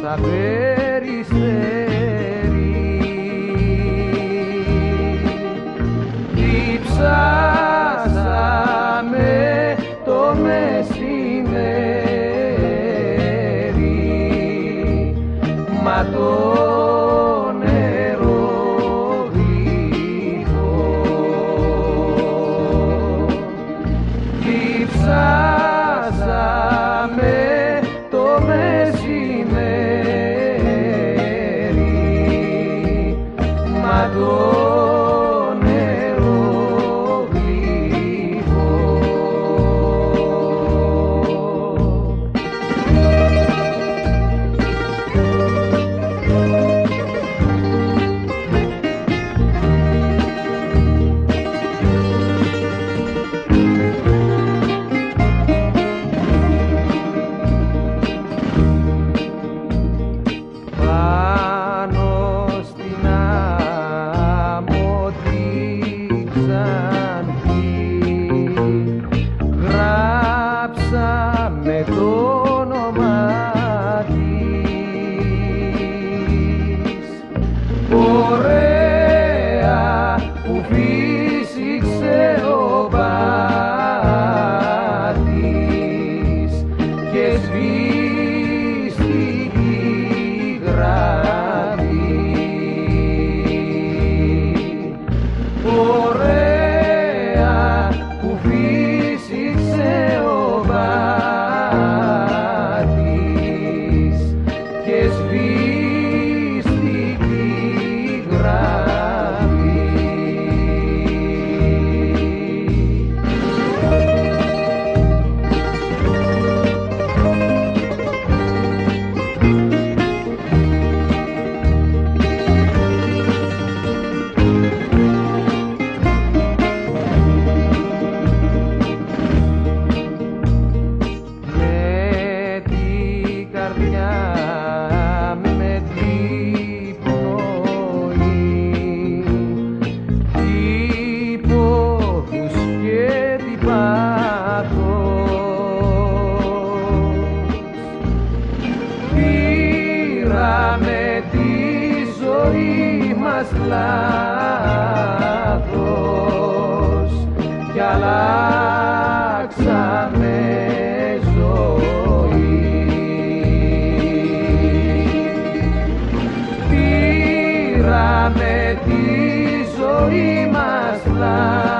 σαν περιστέρι. Διψάσαμε το μεσημέρι, μα το νερό γλυκό. Διψάσαμε το μεσημέρι, μα το με το όνομα της, ωραία που φύσηξε ο πάτης και σβήστηκε η γραμμή. Ωραία που φύσηξε ο και σβήστηκε η γραμμή. Με την καρδιά, με την πνοή, την πόδους και την πάθος, πήραμε τη ζωή μας λάθος κι αλλάξαμε ζωή. Πήραμε τη ζωή μας λάθος